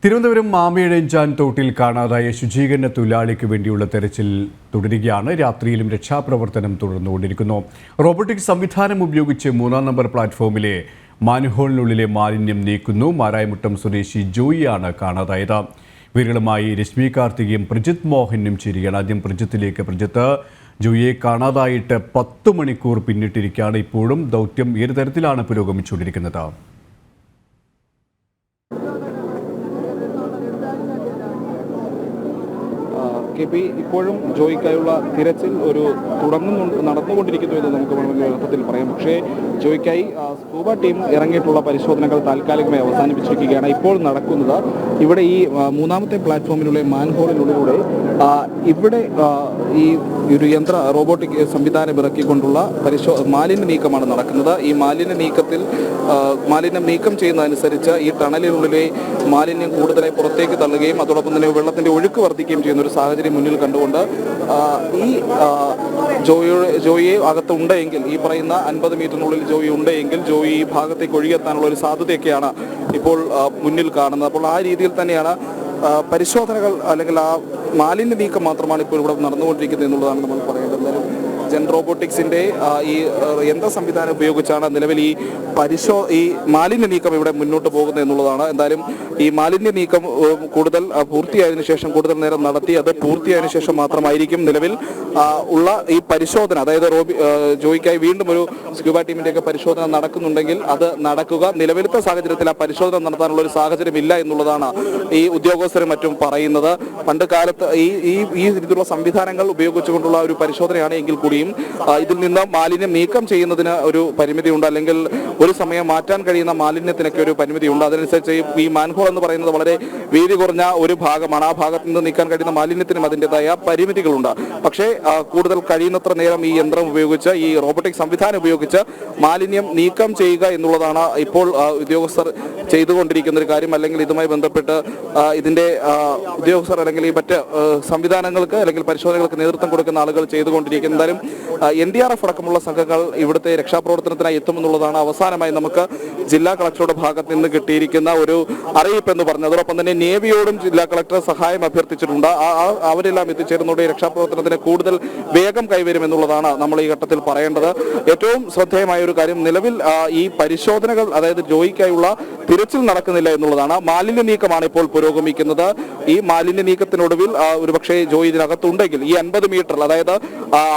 തിരുവനന്തപുരം മാമയിഴഞ്ചാൻ തോട്ടിൽ കാണാതായ ശുചീകരണ തൊഴിലാളിക്ക് വേണ്ടിയുള്ള തെരച്ചിൽ തുടരുകയാണ്. രാത്രിയിലും രക്ഷാപ്രവർത്തനം തുടർന്നുകൊണ്ടിരിക്കുന്നു. റോബോട്ടിക് സംവിധാനം ഉപയോഗിച്ച് 3-ാം നമ്പർ പ്ലാറ്റ്ഫോമിലെ മാൻഹോളിനുള്ളിലെ മാലിന്യം നീക്കുന്നു. മാരായമുട്ടം സ്വദേശി ജോയിയാണ് കാണാതായത്. വിരളുമായി രശ്മി കാർത്തികയും പ്രജിത്ത് മോഹനും ചേരുകയാണ്. ആദ്യം പ്രജിത്തിലേക്ക്. പ്രജിത്ത്, ജോയിയെ കാണാതായിട്ട് 10 മണിക്കൂർ പിന്നിട്ടിരിക്കുകയാണ്. ഇപ്പോഴും ദൗത്യം ഏത് തരത്തിലാണ് പുരോഗമിച്ചുകൊണ്ടിരിക്കുന്നത്? ഇപ്പോഴും ജോയിക്കായുള്ള തിരച്ചിൽ നടന്നുകൊണ്ടിരിക്കുന്നു എന്ന് നമുക്ക് അർത്ഥത്തിൽ പറയാം. പക്ഷേ ജോയിക്കായി സ്കൂബ ടീം ഇറങ്ങിയിട്ടുള്ള പരിശോധനകൾ താൽക്കാലികമായി അവസാനിപ്പിച്ചിരിക്കുകയാണ്. ഇപ്പോൾ നടക്കുന്നത് ഇവിടെ ഈ 3-ാമത്തെ പ്ലാറ്റ്ഫോമിലുള്ള മാൻഹോളിനുള്ളിലൂടെ ഇവിടെ ഈ ഒരു റോബോട്ടിക് സംവിധാനം ഇറക്കിക്കൊണ്ടുള്ള മാലിന്യ നീക്കമാണ് നടക്കുന്നത്. ഈ മാലിന്യം നീക്കം ചെയ്യുന്നതനുസരിച്ച് ഈ ടണലിനുള്ളിലെ മാലിന്യം കൂടുതലായി പുറത്തേക്ക് തള്ളുകയും അതോടൊപ്പം തന്നെ വെള്ളത്തിന്റെ ഒഴുക്ക് വർദ്ധിക്കുകയും ചെയ്യുന്ന ഒരു സാഹചര്യം മുന്നിൽ കണ്ടുകൊണ്ട് ഈ ജോയിയെ അകത്തുണ്ടെങ്കിൽ, ഈ പറയുന്ന 50 മീറ്ററിനുള്ളിൽ ജോയി ഉണ്ടെങ്കിൽ ജോയി ഈ ഭാഗത്തേക്ക് ഒഴുകിയെത്താനുള്ള ഒരു സാധ്യതയൊക്കെയാണ് ഇപ്പോൾ മുന്നിൽ കാണുന്നത്. അപ്പോൾ ആ രീതിയിൽ തന്നെയാണ് പരിശോധനകൾ അല്ലെങ്കിൽ ആ മാലിന്യ നീക്കം മാത്രമാണ് ഇപ്പോൾ ഇവിടെ നടന്നുകൊണ്ടിരിക്കുന്നത് എന്നുള്ളതാണ് നമ്മൾ പറയേണ്ടത്. ജെൻ റോബോട്ടിക്സിന്റെ ഈ യന്ത്ര സംവിധാനം ഉപയോഗിച്ചാണ് നിലവിൽ ഈ മാലിന്യ നീക്കം ഇവിടെ മുന്നോട്ട് പോകുന്നത് എന്നുള്ളതാണ്. എന്തായാലും ഈ മാലിന്യ നീക്കം കൂടുതൽ പൂർത്തിയായതിനു ശേഷം, കൂടുതൽ നേരം നടത്തി അത് പൂർത്തിയായതിനു ശേഷം മാത്രമായിരിക്കും നിലവിൽ ഉള്ള ഈ പരിശോധന, അതായത് ജോയിക്കായി വീണ്ടും ഒരു സ്ക്യൂബ ടീമിന്റെയൊക്കെ പരിശോധന നടക്കുന്നുണ്ടെങ്കിൽ അത് നടക്കുക. നിലവിലത്തെ സാഹചര്യത്തിൽ ആ പരിശോധന നടത്താനുള്ള ഒരു സാഹചര്യം ഇല്ല എന്നുള്ളതാണ് ഈ ഉദ്യോഗസ്ഥരും മറ്റും പറയുന്നത്. പണ്ട് കാലത്ത് ഈ രീതിയിലുള്ള സംവിധാനങ്ങൾ ഉപയോഗിച്ചുകൊണ്ടുള്ള ഒരു പരിശോധനയാണ് എങ്കിൽ കൂടിയും ഇതിൽ നിന്ന് മാലിന്യം നീക്കം ചെയ്യുന്നതിന് ഒരു പരിമിതിയുണ്ട്, അല്ലെങ്കിൽ ഒരു സമയം മാറ്റാൻ കഴിയുന്ന മാലിന്യത്തിനൊക്കെ ഒരു പരിമിതിയുണ്ട്. അതനുസരിച്ച് ഈ മാൻഹോൾ എന്ന് പറയുന്നത് വളരെ വീതി കുറഞ്ഞ ഒരു ഭാഗമാണ്. ആ ഭാഗത്ത് നിന്ന് നീക്കാൻ കഴിയുന്ന മാലിന്യത്തിനും അതിൻ്റെതായ പരിമിതികളുണ്ട്. പക്ഷേ കൂടുതൽ കഴിയുന്നത്ര നേരം ഈ യന്ത്രം ഉപയോഗിച്ച്, ഈ റോബോട്ടിക് സംവിധാനം ഉപയോഗിച്ച് മാലിന്യം നീക്കം ചെയ്യുക എന്നുള്ളതാണ് ഇപ്പോൾ ഉദ്യോഗസ്ഥർ ചെയ്തുകൊണ്ടിരിക്കുന്ന ഒരു കാര്യം. അല്ലെങ്കിൽ ഇതുമായി ബന്ധപ്പെട്ട് ഇതിന്റെ ഉദ്യോഗസ്ഥർ അല്ലെങ്കിൽ ഈ മറ്റ് സംവിധാനങ്ങൾക്ക് അല്ലെങ്കിൽ പരിശോധനകൾക്ക് നേതൃത്വം കൊടുക്കുന്ന ആളുകൾ ചെയ്തുകൊണ്ടിരിക്കുന്നത്. എന്തായാലും NDRF അടക്കമുള്ള സംഘങ്ങൾ ഇവിടുത്തെ രക്ഷാപ്രവർത്തനത്തിനായി എത്തുമെന്നുള്ളതാണ് അവസാനമായി നമുക്ക് ജില്ലാ കളക്ടറുടെ ഭാഗത്ത് നിന്ന് കിട്ടിയിരിക്കുന്ന ഒരു അറിയിപ്പ് എന്ന് പറഞ്ഞത്. അതോടൊപ്പം തന്നെ നേവിയോടും ജില്ലാ കളക്ടർ സഹായം അഭ്യർത്ഥിച്ചിട്ടുണ്ട്. അവരെല്ലാം എത്തിച്ചേരുന്നതോടെ രക്ഷാപ്രവർത്തനത്തിന് കൂടുതൽ വേഗം കൈവരുമെന്നുള്ളതാണ് നമ്മൾ ഈ ഘട്ടത്തിൽ പറയേണ്ടത്. ഏറ്റവും ശ്രദ്ധേയമായ ഒരു കാര്യം, നിലവിൽ ഈ പരിശോധനകൾ, അതായത് ജോയിക്കായുള്ള തിരച്ചിൽ നടക്കുന്നില്ല എന്നുള്ളതാണ്. മാലിന്യ നീക്കമാണ് ഇപ്പോൾ പുരോഗമിക്കുന്നത്. ഈ മാലിന്യ നീക്കത്തിനൊടുവിൽ ഒരുപക്ഷെ ജോയി ഇതിനകത്തുണ്ടെങ്കിൽ ഈ 50 മീറ്റർ, അതായത്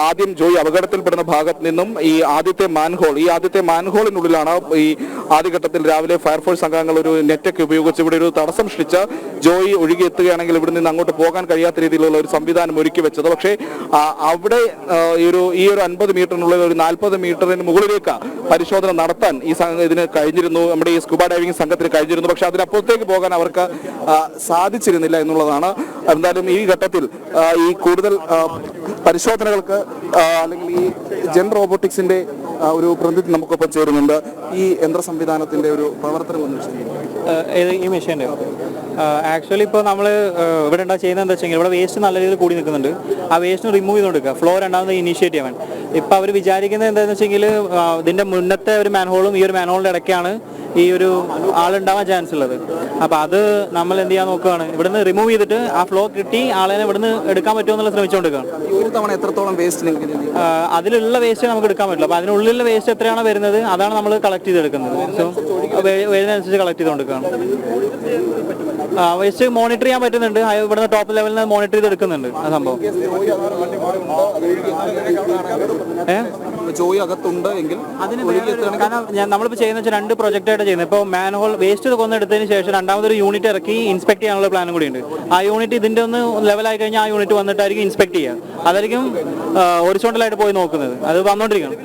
ആദ്യം ജോയി അപകടത്തിൽപ്പെടുന്ന ഭാഗത്ത് നിന്നും ഈ ആദ്യത്തെ മാൻഹോളിനുള്ളിലാണ് ഈ ആദ്യഘട്ടത്തിൽ രാവിലെ ഫയർഫോഴ്സ് അംഗങ്ങൾ ഒരു നെറ്റൊക്കെ ഉപയോഗിച്ച് ഇവിടെ ഒരു തടസ്സം സൃഷ്ടിച്ച് ജോയി ഒഴുകിയെത്തുകയാണെങ്കിൽ ഇവിടെ നിന്ന് അങ്ങോട്ട് പോകാൻ കഴിയാത്ത രീതിയിലുള്ള ഒരു സംവിധാനം ഒരുക്കി വെച്ചത്. പക്ഷേ അവിടെ ഈ ഒരു 50 മീറ്ററിനുള്ളിൽ ഒരു 40 മീറ്ററിന് മുകളിലേക്ക് പരിശോധന നടത്താൻ ഇതിന് കഴിഞ്ഞിരുന്നു, നമ്മുടെ ഈ സ്കൂബ ഡൈവിംഗ് സംഘത്തിന് കഴിഞ്ഞിരുന്നു. പക്ഷെ അതിനപ്പുറത്തേക്ക് പോകാൻ അവർക്ക് സാധിച്ചിരുന്നില്ല എന്നുള്ളതാണ്. എന്തായാലും ഈ ഘട്ടത്തിൽ ഈ കൂടുതൽ പരിശോധനകൾക്ക് അല്ലെങ്കിൽ ഈ ജെൻ റോബോട്ടിക്സിന്റെ ഒരു പ്രതിനിധി നമുക്കൊപ്പം ചേരുന്നുണ്ട്. ഈ യന്ത്ര സംവിധാനത്തിന്റെ ഒരു പ്രവർത്തനം ഈ മെഷീൻ്റെ ആക്ച്വലി ഇപ്പോൾ നമ്മൾ ഇവിടെ എന്താ ചെയ്യുന്നത് എന്താ വെച്ചെങ്കിൽ, ഇവിടെ വേസ്റ്റ് നല്ല രീതിയിൽ കൂടി നിൽക്കുന്നുണ്ട്. ആ വേസ്റ്റ് റിമൂവ് ചെയ്ത് കൊടുക്കുക, ഫ്ലോ രണ്ടാമത് ഇനീഷ്യേറ്റ് ചെയ്യാൻ. ഇപ്പോൾ അവർ വിചാരിക്കുന്നത് എന്താണെന്ന് വെച്ചെങ്കിൽ, ഇതിൻ്റെ മുന്നത്തെ ഒരു മാൻഹോളും ഈ ഒരു മാൻഹോളിൻ്റെ ഇടയ്ക്കാണ് ഈ ഒരു ആളുണ്ടാവാൻ ചാൻസ് ഉള്ളത്. അപ്പോൾ അത് നമ്മൾ എന്ത് ചെയ്യാൻ നോക്കുകയാണ്, ഇവിടുന്ന് റിമൂവ് ചെയ്തിട്ട് ആ ഫ്ലോ കിട്ടി ആളെ ഇവിടുന്ന് എടുക്കാൻ പറ്റുമോ എന്നുള്ള ശ്രമിച്ചുകൊണ്ടിരിക്കുകയാണ്. ഒരു തവണ എത്രത്തോളം വേസ്റ്റ് അതിലുള്ള വേസ്റ്റ് നമുക്ക് എടുക്കാൻ പറ്റില്ല. അപ്പോൾ അതിനുള്ളിലുള്ള വേസ്റ്റ് എത്രയാണോ വരുന്നത് അതാണ് നമ്മൾ കളക്ട് ചെയ്തെടുക്കുന്നത്. സോ വരുന്നതനുസരിച്ച് കളക്ട് ചെയ്തുകൊണ്ടിരിക്കുകയാണ്. വേസ്റ്റ് മോണിറ്റർ ചെയ്യാൻ പറ്റുന്നുണ്ട്. ഇവിടുന്ന് ടോപ്പ് ലെവലിൽ നിന്ന് മോണിറ്റർ ചെയ്തെടുക്കുന്നുണ്ട് ആ സംഭവം. ജോയി അകത്തുണ്ട് എങ്കിൽ കാരണം നമ്മളിപ്പോൾ ചെയ്യുന്ന വെച്ചാൽ 2 പ്രൊജക്റ്റായിട്ട് ചെയ്യുന്നത്. ഇപ്പോൾ മാൻഹോൾ വേസ്റ്റ് കൊന്നെടുത്തതിന് ശേഷം രണ്ടാമതൊരു യൂണിറ്റ് ഇറക്കി ഇൻസ്പെക്ട് ചെയ്യാനുള്ള പ്ലാനും കൂടി ഉണ്ട്. ആ യൂണിറ്റ് ഇതിൻ്റെ ഒന്ന് ലെവലായി കഴിഞ്ഞാൽ ആ യൂണിറ്റ് വന്നിട്ടായിരിക്കും ഇൻസ്പെക്ട് ചെയ്യുക. അതായിരിക്കും ഹൊറിസോണ്ടലായിട്ട് പോയി നോക്കുന്നത്. അത് വന്നുകൊണ്ടിരിക്കണം,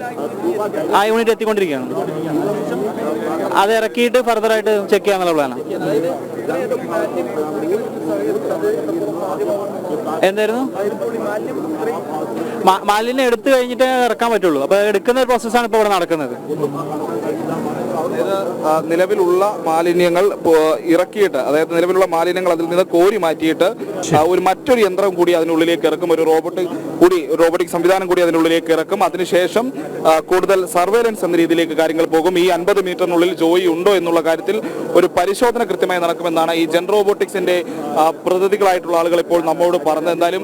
ആ യൂണിറ്റ് എത്തിക്കൊണ്ടിരിക്കുകയാണ്. അത് ഇറക്കിയിട്ട് ഫർദറായിട്ട് ചെക്ക് ചെയ്യാന്നുള്ള പ്ലാനാണ്. എന്തായിരുന്നു? മാലിന്യം എടുത്തു കഴിഞ്ഞിട്ട് ഇറക്കാൻ പറ്റുള്ളൂ. അപ്പോൾ എടുക്കുന്ന ഒരു പ്രോസസ്സാണ് ഇപ്പോൾ ഇവിടെ നടക്കുന്നത്. അതായത് നിലവിലുള്ള മാലിന്യങ്ങൾ ഇറക്കിയിട്ട്, അതായത് നിലവിലുള്ള മാലിന്യങ്ങൾ അതിൽ നിന്ന് കോരി മാറ്റിയിട്ട് മറ്റൊരു യന്ത്രം കൂടി അതിനുള്ളിലേക്ക് ഇറക്കും, ഒരു റോബോട്ടിക് സംവിധാനം കൂടി അതിനുള്ളിലേക്ക് ഇറക്കും. അതിനുശേഷം കൂടുതൽ സർവേലൻസ് എന്ന രീതിയിലേക്ക് കാര്യങ്ങൾ പോകും. ഈ 50 മീറ്ററിനുള്ളിൽ ജോയി ഉണ്ടോ എന്നുള്ള കാര്യത്തിൽ ഒരു പരിശോധന കൃത്യമായി നടക്കുമെന്നാണ് ഈ ജെൻ റോബോട്ടിക്സിന്റെ പ്രതിനിധികളായിട്ടുള്ള ആളുകൾ ഇപ്പോൾ നമ്മോട് പറഞ്ഞത്. എന്തായാലും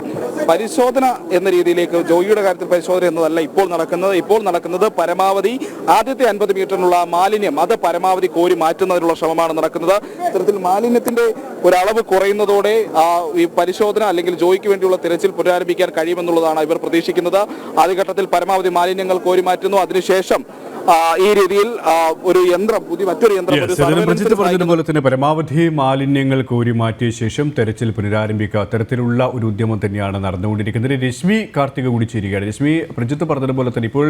പരിശോധന എന്ന രീതിയിലേക്ക് ജോയിയുടെ കാര്യത്തിൽ പരിശോധന എന്നതല്ല ഇപ്പോൾ നടക്കുന്നത് പരമാവധി ആദ്യത്തെ 50 മീറ്ററിനുള്ള മാലിന്യം അത് പരമാവധി കോരി മാറ്റുന്നതിനുള്ള ശ്രമമാണ് നടക്കുന്നത്. ഇത്തരത്തിൽ മാലിന്യത്തിന്റെ ഒരളവ് കുറയുന്നതോടെ ഈ പരിശോധന അല്ലെങ്കിൽ ജോയിക്ക് വേണ്ടിയുള്ള തിരച്ചിൽ പുനരാരംഭിക്കാൻ കഴിയുമെന്നുള്ളതാണ് ഇവർ പ്രതീക്ഷിക്കുന്നത്. ആദ്യഘട്ടത്തിൽ പരമാവധി മാലിന്യങ്ങൾ കോരി മാറ്റുന്നു. അതിനുശേഷം ഈ രീതിയിൽ മറ്റൊരു യന്ത്രം പറഞ്ഞതുപോലെ തന്നെ പരമാവധി മാലിന്യങ്ങൾ കോരി മാറ്റിയ ശേഷം തെരച്ചിൽ പുനരാരംഭിക്കുക, അത്തരത്തിലുള്ള ഒരു ഉദ്യമം തന്നെയാണ് നടന്നുകൊണ്ടിരിക്കുന്നത്. രശ്മി കാർത്തിക കൂടി ചേരുകയാണ്. രശ്മി, പ്രജിത്ത് പറഞ്ഞതുപോലെ തന്നെ ഇപ്പോൾ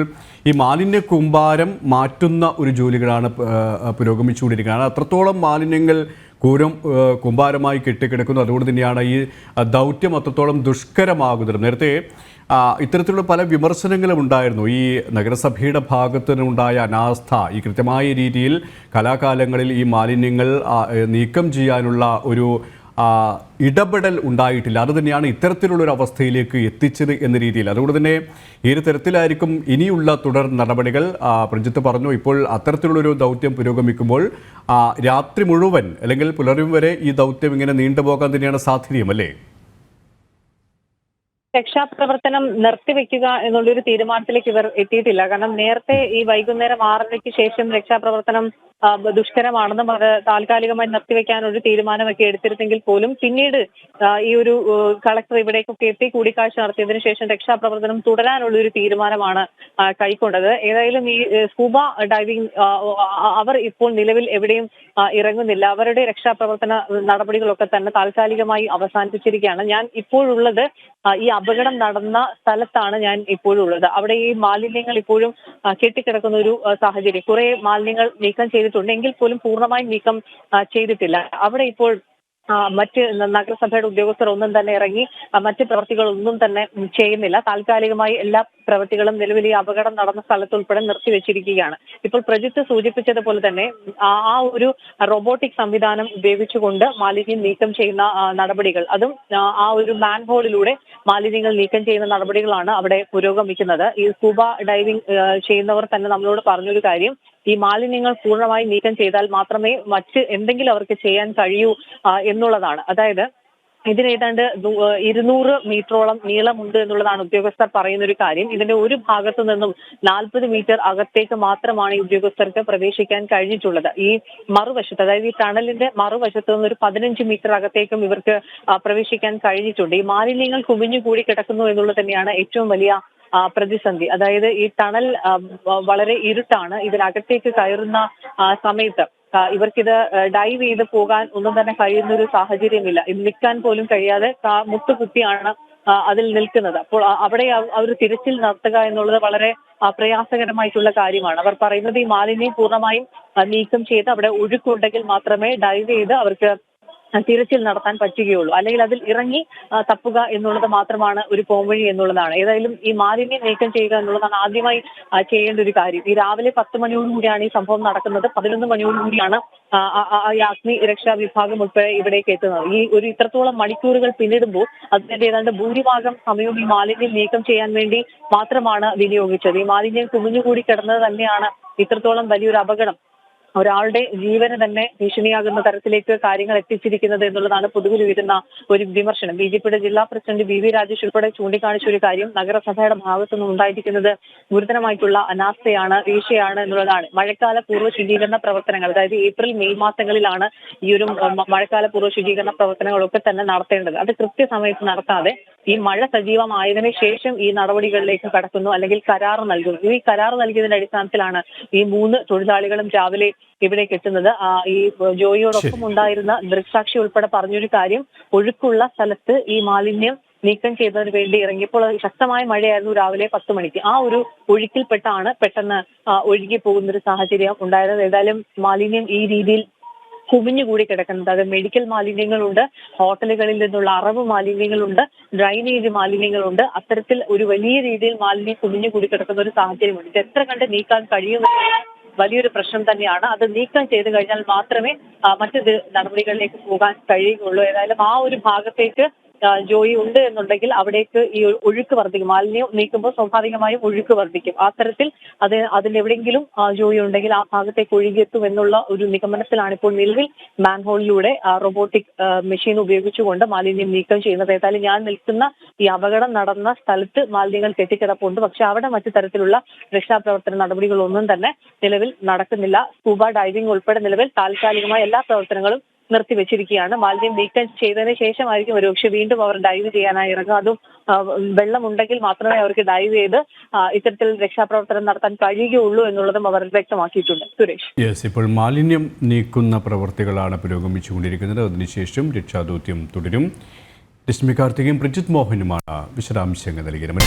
ഈ മാലിന്യ കൂമ്പാരം മാറ്റുന്ന ഒരു ജോലികളാണ് പുരോഗമിച്ചുകൊണ്ടിരിക്കുന്നത്. അത്രത്തോളം മാലിന്യങ്ങൾ കൂമ്പാരമായി കെട്ടിക്കിടക്കുന്നു. അതുകൊണ്ട് തന്നെയാണ് ഈ ദൗത്യം അത്രത്തോളം ദുഷ്കരമാകുന്നത്. നേരത്തെ ഇത്തരത്തിലുള്ള പല വിമർശനങ്ങളും ഉണ്ടായിരുന്നു. ഈ നഗരസഭയുടെ ഭാഗത്തു നിന്നുണ്ടായ അനാസ്ഥ, ഈ കൃത്യമായ രീതിയിൽ കലാകാലങ്ങളിൽ ഈ മാലിന്യങ്ങൾ നീക്കം ചെയ്യാനുള്ള ഒരു ഇടപെടൽ ഉണ്ടായിട്ടില്ല. അത് തന്നെയാണ് ഇത്തരത്തിലുള്ളൊരു അവസ്ഥയിലേക്ക് എത്തിച്ചത് എന്ന രീതിയിൽ. അതുകൊണ്ട് തന്നെ ഏത് തരത്തിലായിരിക്കും ഇനിയുള്ള തുടർ നടപടികൾ? പ്രജിത്ത് പറഞ്ഞു, ഇപ്പോൾ അത്തരത്തിലുള്ളൊരു ദൗത്യം പുരോഗമിക്കുമ്പോൾ രാത്രി മുഴുവൻ അല്ലെങ്കിൽ പുലരും വരെ ഈ ദൗത്യം ഇങ്ങനെ നീണ്ടുപോകാൻ തന്നെയാണ് സാധ്യതയും, അല്ലേ? രക്ഷാപ്രവർത്തനം നിർത്തിവെക്കുക എന്നുള്ളൊരു തീരുമാനത്തിലേക്ക് ഇവർ എത്തിയിട്ടില്ല. കാരണം നേരത്തെ ഈ വൈകുന്നേരം 6:30-ക്ക് ശേഷം രക്ഷാപ്രവർത്തനം ദുഷ്കരമാണെന്നും അത് താൽക്കാലികമായി നിർത്തിവെക്കാൻ ഒരു തീരുമാനമൊക്കെ എടുത്തിരുന്നെങ്കിൽ പോലും പിന്നീട് ഈ ഒരു കളക്ടർ ഇവിടേക്കൊക്കെ എത്തി കൂടിക്കാഴ്ച നടത്തിയതിനു ശേഷം രക്ഷാപ്രവർത്തനം തുടരാനുള്ള ഒരു തീരുമാനമാണ് കൈക്കൊണ്ടത്. ഏതായാലും ഈ സ്കൂബ ഡൈവിംഗ് അവർ ഇപ്പോൾ നിലവിൽ എവിടെയും ഇറങ്ങുന്നില്ല. അവരുടെ രക്ഷാപ്രവർത്തന നടപടികളൊക്കെ തന്നെ താൽക്കാലികമായി അവസാനിപ്പിച്ചിരിക്കുകയാണ്. ഞാൻ ഇപ്പോഴുള്ളത് ഈ അപകടം നടന്ന സ്ഥലത്താണ് ഞാൻ ഇപ്പോഴുള്ളത്. അവിടെ ഈ മാലിന്യങ്ങൾ ഇപ്പോഴും കെട്ടിക്കിടക്കുന്ന ഒരു സാഹചര്യം. കുറെ മാലിന്യങ്ങൾ നീക്കം ചെയ്തിട്ടുണ്ട്, എങ്കിൽ പോലും പൂർണ്ണമായും നീക്കം ചെയ്തിട്ടില്ല. അവിടെ ഇപ്പോൾ മറ്റ് നഗരസഭയുടെ ഉദ്യോഗസ്ഥർ ഒന്നും തന്നെ ഇറങ്ങി മറ്റ് പ്രവൃത്തികളൊന്നും തന്നെ ചെയ്യുന്നില്ല. താൽക്കാലികമായി എല്ലാ പ്രവൃത്തികളും നിലവിൽ ഈ അപകടം നടന്ന സ്ഥലത്തുൾപ്പെടെ നിർത്തിവെച്ചിരിക്കുകയാണ്. ഇപ്പോൾ പ്രജിത്ത് സൂചിപ്പിച്ചതുപോലെ തന്നെ ആ ഒരു റോബോട്ടിക് സംവിധാനം ഉപയോഗിച്ചുകൊണ്ട് മാലിന്യം നീക്കം ചെയ്യുന്ന നടപടികൾ, അതും ആ ഒരു മാൻഹോളിലൂടെ മാലിന്യങ്ങൾ നീക്കം ചെയ്യുന്ന നടപടികളാണ് അവിടെ പുരോഗമിക്കുന്നത്. ഈ സ്കൂബ ഡൈവിംഗ് ചെയ്യുന്നവർ തന്നെ നമ്മളോട് പറഞ്ഞൊരു കാര്യം, ഈ മാലിന്യങ്ങൾ പൂർണ്ണമായി നീക്കം ചെയ്താൽ മാത്രമേ മറ്റ് എന്തെങ്കിലും അവർക്ക് ചെയ്യാൻ കഴിയൂ എന്നുള്ളതാണ്. അതായത് ഇതിന് ഏതാണ്ട് 200 മീറ്ററോളം നീളമുണ്ട് എന്നുള്ളതാണ് ഉദ്യോഗസ്ഥർ പറയുന്ന ഒരു കാര്യം. ഇതിന്റെ ഒരു ഭാഗത്തു നിന്നും 40 മീറ്റർ അകത്തേക്ക് മാത്രമാണ് ഈ ഉദ്യോഗസ്ഥർക്ക് പ്രവേശിക്കാൻ കഴിഞ്ഞിട്ടുള്ളത്. ഈ മറുവശത്ത്, അതായത് ഈ ടണലിന്റെ മറുവശത്ത് നിന്ന് ഒരു 15 മീറ്റർ അകത്തേക്കും ഇവർക്ക് പ്രവേശിക്കാൻ കഴിഞ്ഞിട്ടുണ്ട്. ഈ മാലിന്യങ്ങൾ കുമിഞ്ഞുകൂടി കിടക്കുന്നു എന്നുള്ളത് തന്നെയാണ് ഏറ്റവും വലിയ പ്രതിസന്ധി. അതായത് ഈ ടണൽ വളരെ ഇരുട്ടാണ്. ഇതിനകത്തേക്ക് കയറുന്ന സമയത്ത് ഇവർക്കിത് ഡൈവ് ചെയ്ത് പോകാൻ ഒന്നും തന്നെ കഴിയുന്ന ഒരു സാഹചര്യമില്ല. ഇത് നിൽക്കാൻ പോലും കഴിയാതെ മുട്ടുകുത്തിയാണ് അതിൽ നിൽക്കുന്നത്. അപ്പോൾ അവിടെ അവർ തിരച്ചിൽ നടത്തുക എന്നുള്ളത് വളരെ പ്രയാസകരമായിട്ടുള്ള കാര്യമാണ്. അവർ പറയുന്നത് ഈ മാലിന്യം പൂർണ്ണമായും നീക്കം ചെയ്ത് അവിടെ ഒഴുക്കുണ്ടെങ്കിൽ മാത്രമേ ഡൈവ് ചെയ്ത് അവർക്ക് തിരച്ചിൽ നടത്താൻ പറ്റുകയുള്ളൂ. അല്ലെങ്കിൽ അതിൽ ഇറങ്ങി തപ്പുക എന്നുള്ളത് മാത്രമാണ് ഒരു പോംവഴി എന്നുള്ളതാണ്. ഏതായാലും ഈ മാലിന്യം നീക്കം ചെയ്യുക എന്നുള്ളതാണ് ആദ്യമായി ചെയ്യേണ്ട ഒരു കാര്യം. ഈ രാവിലെ 10 മണിയോടുകൂടിയാണ് ഈ സംഭവം നടക്കുന്നത്. 11 മണിയോടുകൂടിയാണ് അഗ്നി രക്ഷാ വിഭാഗം ഉൾപ്പെടെ ഇവിടേക്ക് എത്തുന്നത്. ഈ ഒരു ഇത്രത്തോളം മണിക്കൂറുകൾ പിന്നിടുമ്പോൾ അതിന്റെ ഏതാണ്ട് ഭൂരിഭാഗം സമയവും ഈ മാലിന്യം നീക്കം ചെയ്യാൻ വേണ്ടി മാത്രമാണ് വിനിയോഗിച്ചത്. ഈ മാലിന്യം കുമിഞ്ഞുകൂടി കിടന്നത് തന്നെയാണ് ഇത്രത്തോളം വലിയൊരു അപകടം, ഒരാളുടെ ജീവന് തന്നെ ഭീഷണിയാകുന്ന തരത്തിലേക്ക് കാര്യങ്ങൾ എത്തിച്ചിരിക്കുന്നത് എന്നുള്ളതാണ് പൊതുവിൽ ഉയരുന്ന ഒരു വിമർശനം. ബിജെപിയുടെ ജില്ലാ പ്രസിഡന്റ് വി രാജേഷ് ഉൾപ്പെടെ ചൂണ്ടിക്കാണിച്ച ഒരു കാര്യം, നഗരസഭയുടെ ഭാഗത്തുനിന്ന് ഉണ്ടായിരിക്കുന്നത് ഗുരുതരമായിട്ടുള്ള അനാസ്ഥയാണ്, വീഴ്ചയാണ് എന്നുള്ളതാണ്. മഴക്കാല പൂർവ്വ ശുചീകരണ പ്രവർത്തനങ്ങൾ, അതായത് ഏപ്രിൽ മെയ് മാസങ്ങളിലാണ് ഈ ഒരു മഴക്കാല പൂർവ്വ ശുചീകരണ പ്രവർത്തനങ്ങളൊക്കെ തന്നെ നടത്തേണ്ടത്. അത് കൃത്യസമയത്ത് നടത്താതെ ഈ മഴ സജീവമായതിനു ശേഷം ഈ നടപടികളിലേക്ക് കടക്കുന്നു, അല്ലെങ്കിൽ കരാർ നൽകുന്നു. ഈ കരാർ നൽകിയതിന്റെ അടിസ്ഥാനത്തിലാണ് ഈ 3 തൊഴിലാളികളും രാവിലെ ഇവിടേക്ക് എത്തുന്നത്. ഈ ജോയിയോടൊപ്പം ഉണ്ടായിരുന്ന ദൃക്സാക്ഷി ഉൾപ്പെടെ പറഞ്ഞൊരു കാര്യം, ഒഴുക്കുള്ള സ്ഥലത്ത് ഈ മാലിന്യം നീക്കം ചെയ്തതിന് വേണ്ടി ഇറങ്ങിയപ്പോൾ ശക്തമായ മഴയായിരുന്നു രാവിലെ 10 മണിക്ക്. ആ ഒരു ഒഴുക്കിൽപ്പെട്ടാണ് പെട്ടെന്ന് ഒഴുകി പോകുന്ന ഒരു സാഹചര്യം ഉണ്ടായത്. ഏതായാലും മാലിന്യം ഈ രീതിയിൽ കുമിഞ്ഞുകൂടി കിടക്കുന്നത്, അത് മെഡിക്കൽ മാലിന്യങ്ങളുണ്ട്, ഹോട്ടലുകളിൽ നിന്നുള്ള അറവ് മാലിന്യങ്ങളുണ്ട്, ഡ്രൈനേജ് മാലിന്യങ്ങളുണ്ട്. അത്തരത്തിൽ ഒരു വലിയ രീതിയിൽ മാലിന്യം കുമിഞ്ഞുകൂടി കിടക്കുന്ന ഒരു സാഹചര്യമുണ്ട്. ഇത് എത്ര കണ്ട് നീക്കാൻ കഴിയുമെന്ന് വലിയൊരു പ്രശ്നം തന്നെയാണ്. അത് നീക്കം ചെയ്ത് കഴിഞ്ഞാൽ മാത്രമേ മറ്റു നടപടികളിലേക്ക് പോകാൻ കഴിയുകയുള്ളൂ. ഏതായാലും ആ ഒരു ഭാഗത്തേക്ക് ജോയി ഉണ്ട് എന്നുണ്ടെങ്കിൽ അവിടേക്ക് ഈ ഒഴുക്ക് വർദ്ധിക്കും. മാലിന്യം നീക്കുമ്പോൾ സ്വാഭാവികമായും ഒഴുക്ക് വർദ്ധിക്കും. ആ തരത്തിൽ അതിലെവിടെയെങ്കിലും ജോയി ഉണ്ടെങ്കിൽ ആ ഭാഗത്തേക്ക് ഒഴുകിയെത്തും എന്നുള്ള ഒരു നിഗമനത്തിലാണ് ഇപ്പോൾ നിലവിൽ മാൻഹോളിലൂടെ റോബോട്ടിക് മെഷീൻ ഉപയോഗിച്ചുകൊണ്ട് മാലിന്യം നീക്കം ചെയ്യുന്നത്. ഏതായാലും ഞാൻ നിൽക്കുന്ന ഈ അപകടം നടന്ന സ്ഥലത്ത് മാലിന്യങ്ങൾ കെട്ടിക്കിടപ്പുണ്ട്. പക്ഷെ അവിടെ മറ്റു തരത്തിലുള്ള രക്ഷാപ്രവർത്തന നടപടികളൊന്നും തന്നെ നിലവിൽ നടക്കുന്നില്ല. സ്കൂബ ഡൈവിംഗ് ഉൾപ്പെടെ നിലവിൽ താൽക്കാലികമായ എല്ലാ പ്രവർത്തനങ്ങളും നിർത്തിവെച്ചിരിക്കുകയാണ്. മാലിന്യം നീക്കം ചെയ്തതിന് ശേഷമായിരിക്കും ഒരുപക്ഷെ വീണ്ടും അവർ ഡൈവ് ചെയ്യാനായി ഇറങ്ങുക. അതും വെള്ളമുണ്ടെങ്കിൽ മാത്രമേ അവർക്ക് ഡൈവ് ചെയ്ത് ഇത്തരത്തിൽ രക്ഷാപ്രവർത്തനം നടത്താൻ കഴിയുകയുള്ളൂ എന്നുള്ളതും അവർ വ്യക്തമാക്കിയിട്ടുണ്ട്. സുരേഷ്, ഇപ്പോൾ മാലിന്യം നീക്കുന്ന പ്രവർത്തികളാണ് പുരോഗമിച്ചുകൊണ്ടിരിക്കുന്നത്. അതിനുശേഷം രക്ഷാദൗത്യം തുടരും. രശ്മി കാർത്തികയും പ്രജിത് മോഹനുമാണ് വിശദാംശങ്ങൾ നൽകിയത്.